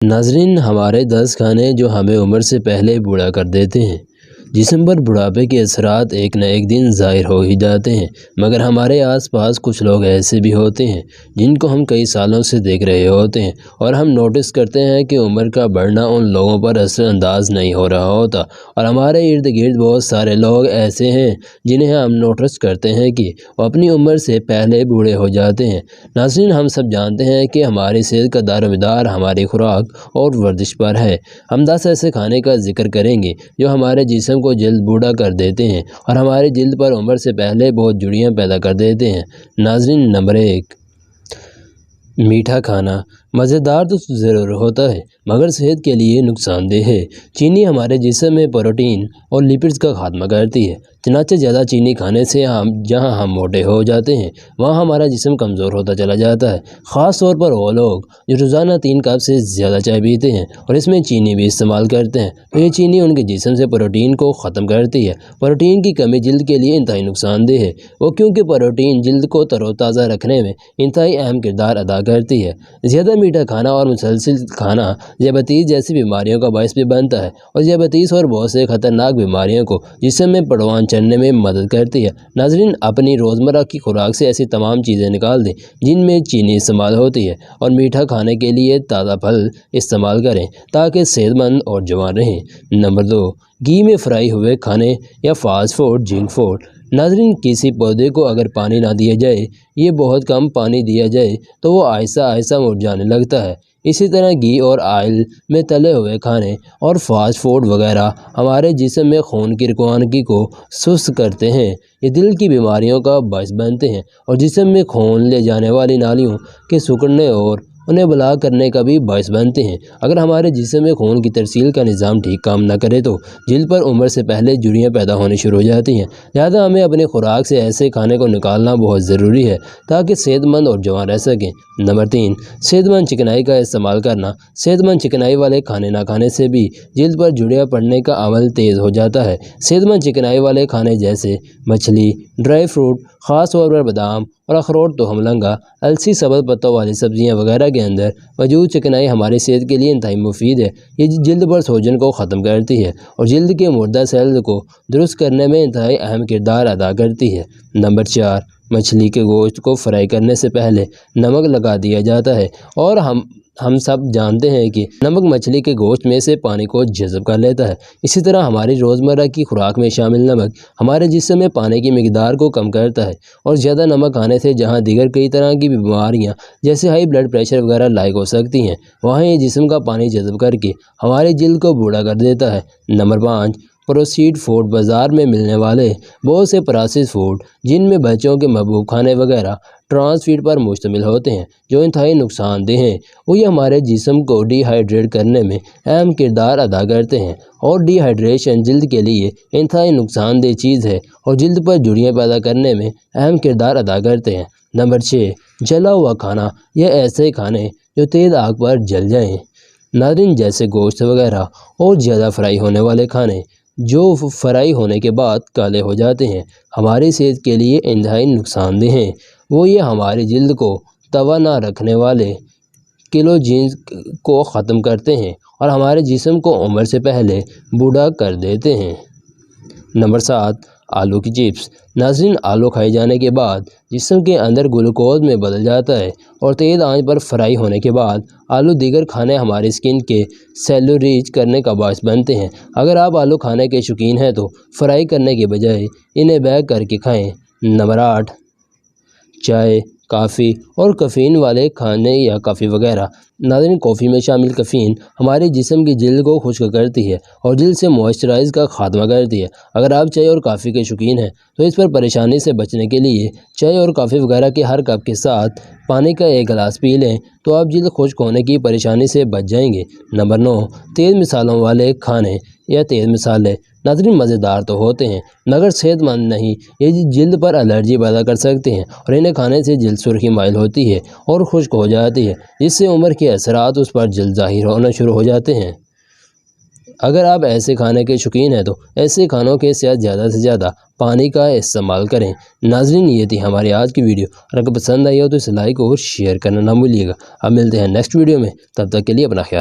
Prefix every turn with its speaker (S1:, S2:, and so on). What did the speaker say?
S1: ناظرین، ہمارے 10 کھانے جو ہمیں عمر سے پہلے بوڑھا کر دیتے ہیں۔ جسم پر بڑھاپے کے اثرات ایک نہ ایک دن ظاہر ہو ہی جاتے ہیں، مگر ہمارے آس پاس کچھ لوگ ایسے بھی ہوتے ہیں جن کو ہم کئی سالوں سے دیکھ رہے ہوتے ہیں، اور ہم نوٹس کرتے ہیں کہ عمر کا بڑھنا ان لوگوں پر اثر انداز نہیں ہو رہا ہوتا، اور ہمارے ارد گرد بہت سارے لوگ ایسے ہیں جنہیں ہم نوٹس کرتے ہیں کہ وہ اپنی عمر سے پہلے بوڑھے ہو جاتے ہیں۔ ناظرین، ہم سب جانتے ہیں کہ ہماری صحت کا دار و مدار ہماری خوراک اور ورزش پر ہے۔ ہم 10 ایسے کھانے کا ذکر کریں گے جو ہمارے جسم کو جلد بوڑھا کر دیتے ہیں اور ہماری جلد پر عمر سے پہلے بہت جھریاں پیدا کر دیتے ہیں۔ ناظرین، نمبر 1، میٹھا کھانا۔ مزیدار تو ضرور ہوتا ہے مگر صحت کے لیے نقصان دہ ہے۔ چینی ہمارے جسم میں پروٹین اور لیپڈز کا خاتمہ کرتی ہے، چنانچہ زیادہ چینی کھانے سے جہاں ہم موٹے ہو جاتے ہیں وہاں ہمارا جسم کمزور ہوتا چلا جاتا ہے۔ خاص طور پر وہ لوگ جو روزانہ 3 کپ سے زیادہ چائے پیتے ہیں اور اس میں چینی بھی استعمال کرتے ہیں، تو یہ چینی ان کے جسم سے پروٹین کو ختم کرتی ہے۔ پروٹین کی کمی جلد کے لیے انتہائی نقصان دہ ہے، کیونکہ پروٹین جلد کو تر و تازہ رکھنے میں انتہائی اہم کردار ادا کرتی ہے۔ زیادہ میٹھا کھانا اور مسلسل کھانا ذیابیطس جیسی بیماریوں کا باعث بھی بنتا ہے، اور ذیابیطس اور بہت سے خطرناک بیماریوں کو جسم میں پڑوان چڑھنے میں مدد کرتی ہے۔ ناظرین، اپنی روزمرہ کی خوراک سے ایسی تمام چیزیں نکال دیں جن میں چینی استعمال ہوتی ہے، اور میٹھا کھانے کے لیے تازہ پھل استعمال کریں تاکہ صحت مند اور جوان رہیں۔ نمبر 2، گھی میں فرائی ہوئے کھانے یا فاسٹ فوڈ، جنک فوڈ۔ ناظرین، کسی پودے کو اگر پانی نہ دیا جائے یا بہت کم پانی دیا جائے تو وہ آہستہ آہستہ مرجھانے لگتا ہے۔ اسی طرح گھی اور آئل میں تلے ہوئے کھانے اور فاسٹ فوڈ وغیرہ ہمارے جسم میں خون کی روانگی کو سست کرتے ہیں۔ یہ دل کی بیماریوں کا باعث بنتے ہیں اور جسم میں خون لے جانے والی نالیوں کے سکڑنے اور انہیں بلاک کرنے کا بھی باعث بنتے ہیں۔ اگر ہمارے جسم میں خون کی ترسیل کا نظام ٹھیک کام نہ کرے تو جلد پر عمر سے پہلے جھریاں پیدا ہونی شروع ہو جاتی ہیں۔ لہذا ہمیں اپنی خوراک سے ایسے کھانے کو نکالنا بہت ضروری ہے تاکہ صحت مند اور جوان رہ سکیں۔ نمبر 3، صحت مند چکنائی کا استعمال کرنا۔ صحت مند چکنائی والے کھانے نہ کھانے سے بھی جلد پر جھریاں پڑنے کا عمل تیز ہو جاتا ہے۔ صحت مند چکنائی والے کھانے جیسے مچھلی، ڈرائی فروٹ، خاص طور پر بادام اور اخروٹ، تو ملنگا، السی، سبز پتوں والی سبزیاں وغیرہ کے اندر موجود چکنائی ہماری صحت کے لیے انتہائی مفید ہے۔ یہ جلد پر سوجن کو ختم کرتی ہے اور جلد کے مردہ سیلز کو درست کرنے میں انتہائی اہم کردار ادا کرتی ہے۔ نمبر 4، مچھلی کے گوشت کو فرائی کرنے سے پہلے نمک لگا دیا جاتا ہے، اور ہم سب جانتے ہیں کہ نمک مچھلی کے گوشت میں سے پانی کو جذب کر لیتا ہے۔ اسی طرح ہماری روزمرہ کی خوراک میں شامل نمک ہمارے جسم میں پانی کی مقدار کو کم کرتا ہے، اور زیادہ نمک کھانے سے جہاں دیگر کئی طرح کی بیماریاں جیسے ہائی بلڈ پریشر وغیرہ لاحق ہو سکتی ہیں، وہاں یہ جسم کا پانی جذب کر کے ہماری جلد کو بوڑھا کر دیتا ہے۔ Number 5، processed food. بازار میں ملنے والے بہت سے پروسیسڈ فوڈ جن میں بچوں کے محبوب کھانے وغیرہ ٹرانس فیڈ پر مشتمل ہوتے ہیں جو انتہائی نقصان دہ ہیں۔ وہ ہمارے جسم کو ڈی ہائیڈریٹ کرنے میں اہم کردار ادا کرتے ہیں، اور ڈی ہائیڈریشن جلد کے لیے انتہائی نقصان دہ چیز ہے اور جلد پر جھریاں پیدا کرنے میں اہم کردار ادا کرتے ہیں۔ نمبر 6، جلا ہوا کھانا یا ایسے کھانے جو تیز آگ پر جل جائیں۔ ناظرین، جیسے گوشت وغیرہ اور زیادہ فرائی ہونے والے کھانے جو فرائی ہونے کے بعد کالے ہو جاتے ہیں، ہماری صحت کے لیے انتہائی نقصان دہ ہیں۔ یہ ہماری جلد کو توانا رکھنے والے کیلوجینز کو ختم کرتے ہیں اور ہمارے جسم کو عمر سے پہلے بوڑھا کر دیتے ہیں۔ نمبر 7، آلو کی چپس۔ ناظرین، آلو کھائے جانے کے بعد جسم کے اندر گلوکوز میں بدل جاتا ہے، اور تیز آنچ پر فرائی ہونے کے بعد آلو دیگر کھانے ہماری اسکن کے سیلولیج کرنے کا باعث بنتے ہیں۔ اگر آپ آلو کھانے کے شوقین ہیں تو فرائی کرنے کے بجائے انہیں بیک کر کے کھائیں۔ نمبر 8، چائے، کافی اور کیفین والے کھانے یا کافی وغیرہ۔ ناظرین، کافی میں شامل کیفین ہمارے جسم کی جلد کو خشک کرتی ہے اور جلد سے موئسچرائز کا خاتمہ کرتی ہے۔ اگر آپ چائے اور کافی کے شوقین ہیں تو اس پر پریشانی سے بچنے کے لیے چائے اور کافی وغیرہ کے ہر کپ کے ساتھ پانی کا 1 گلاس پی لیں تو آپ جلد خشک ہونے کی پریشانی سے بچ جائیں گے۔ نمبر 9، تیز مصالحوں والے کھانے یا تیز مصالحے۔ ناظرین، مزیدار تو ہوتے ہیں مگر صحت مند نہیں۔ یہ جلد پر الرجی پیدا کر سکتے ہیں اور انہیں کھانے سے جلد سرخی مائل ہوتی ہے اور خشک ہو جاتی ہے، جس سے عمر کے اثرات اس پر جلد ظاہر ہونا شروع ہو جاتے ہیں۔ اگر آپ ایسے کھانے کے شوقین ہیں تو ایسے کھانوں کے ساتھ زیادہ سے زیادہ پانی کا استعمال کریں۔ ناظرین، یہ تھی ہماری آج کی ویڈیو۔ اگر پسند آئی ہو تو اسے لائک اور شیئر کرنا نہ بھولیے گا۔ اب ملتے ہیں نیکسٹ ویڈیو میں، تب تک کے لیے اپنا خیال